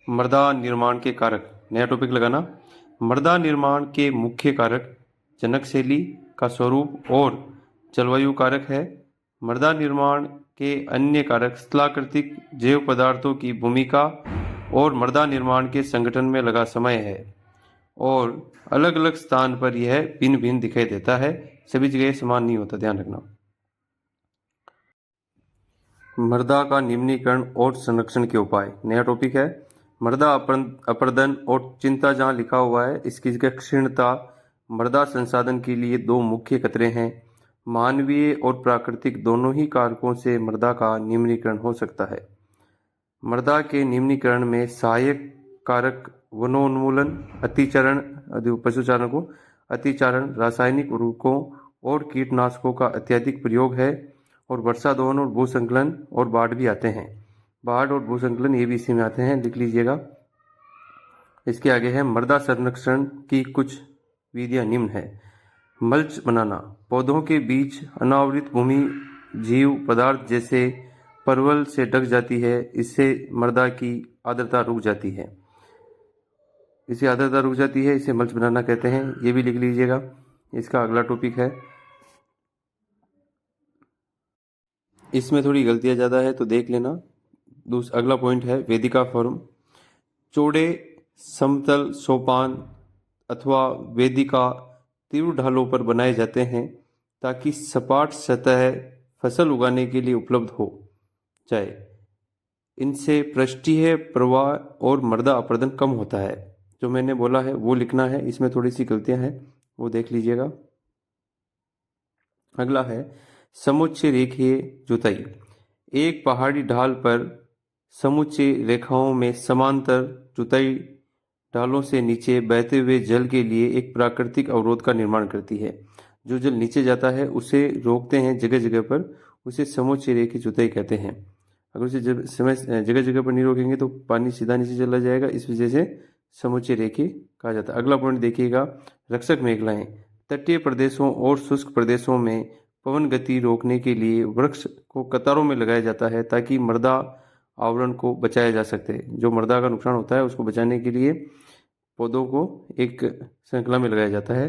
मृदा निर्माण के कारक, नया टॉपिक लगाना। मृदा निर्माण के मुख्य कारक जनक शैली का स्वरूप और जलवायु कारक है। मृदा निर्माण के अन्य कारक स्थलाकृतिक जैव पदार्थों की भूमिका और मृदा निर्माण के संगठन में लगा समय है, और अलग अलग स्थान पर यह भिन्न भिन्न दिखाई देता है, सभी जगह समान नहीं होता, ध्यान रखना। मृदा का निम्नीकरण और संरक्षण के उपाय, नया टॉपिक है। मृदा अपरदन और चिंता जहाँ लिखा हुआ है, इसकी जगह क्षीणता। मृदा संसाधन के लिए दो मुख्य खतरे हैं। मानवीय और प्राकृतिक दोनों ही कारकों से मृदा का निम्नीकरण हो सकता है। मृदा के निम्नीकरण में सहायक कारक वनोन्मूलन, अतिचारण, पशुचारण अतिचारण, रासायनिक उर्वरकों और कीटनाशकों का अत्यधिक प्रयोग है, और वर्षा दोहन और भूसंकलन और बाढ़ भी आते हैं। बाढ़ और भूसंकलन ये भी इसी में आते हैं, लिख लीजिएगा। इसके आगे है मृदा संरक्षण की कुछ विधियां निम्न है। मल्च बनाना, पौधों के बीच अनावृत भूमि जीव पदार्थ जैसे परवल से ढक जाती है, इससे मृदा की आर्द्रता रुक जाती है। इसे मल्च बनाना कहते हैं, ये भी लिख लीजिएगा। इसका अगला टॉपिक है, इसमें थोड़ी गलतियां ज़्यादा है तो देख लेना। अगला पॉइंट है वेदिका फॉर्म। चौड़े समतल सोपान अथवा वेदिका तीव्र ढालों पर बनाए जाते हैं ताकि सपाट सतह फसल उगाने के लिए उपलब्ध हो जाए। इनसे पृष्ठीय प्रवाह और मृदा अपरदन कम होता है। जो मैंने बोला है वो लिखना है, इसमें थोड़ी सी गलतियां हैं, वो देख लीजिएगा। अगला है समुच्चय रेखीय जुताई। एक पहाड़ी ढाल पर समुच्चय रेखाओं में समांतर जुताई ढालों से नीचे बहते हुए जल के लिए एक प्राकृतिक अवरोध का निर्माण करती है। जो जल नीचे जाता है उसे रोकते हैं जगह जगह पर, उसे समुच्चय रेखीय जुताई कहते हैं। अगर उसे जगह जगह पर नहीं रोकेंगे तो पानी सीधा नीचे चला जाएगा, इस वजह से समुच्चय रेखीय कहा जाता है। अगला पॉइंट देखिएगा, रक्षक मेखलाएं। तटीय प्रदेशों और शुष्क प्रदेशों में पवन गति रोकने के लिए वृक्ष को कतारों में लगाया जाता है ताकि मृदा आवरण को बचाया जा सके। जो मृदा का नुकसान होता है उसको बचाने के लिए पौधों को एक श्रृंखला में लगाया जाता है।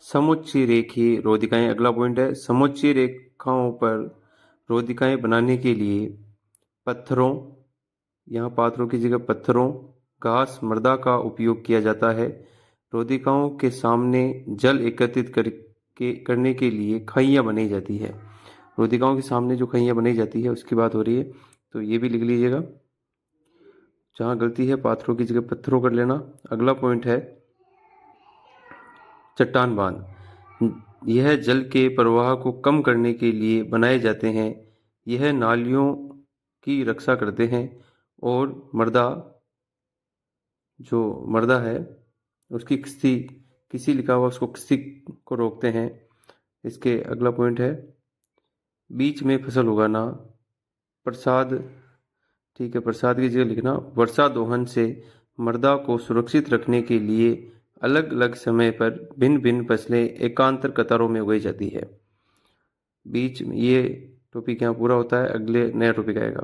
समुच्चय रेखीय रोधिकाएं, अगला पॉइंट है। समुच्चय रेखाओं पर रोधिकाएं बनाने के लिए पत्थरों, यहाँ पात्रों की जगह पत्थरों, घास, मृदा का उपयोग किया जाता है। रोधिकाओं के सामने जल एकत्रित करने के लिए खइयाँ बनाई जाती है। रोधिकाओं के सामने जो खइयाँ बनाई जाती है उसकी बात हो रही है, तो ये भी लिख लीजिएगा। जहाँ गलती है पात्रों की जगह पत्थरों कर लेना। अगला पॉइंट है चट्टान बांध। यह जल के प्रवाह को कम करने के लिए बनाए जाते हैं। यह नालियों की रक्षा करते हैं और जो मृदा है उसकी किसी लिखा हुआ उसको किसी को रोकते हैं। इसके अगला पॉइंट है बीच में फसल उगाना। प्रसाद, ठीक है, प्रसाद की जगह लिखना वर्षा दोहन से मृदा को सुरक्षित रखने के लिए अलग अलग समय पर भिन्न भिन्न फसलें एकांतर कतारों में उगाई जाती है। बीच में ये टॉपिक यहाँ पूरा होता है, अगले नया टॉपिक आएगा।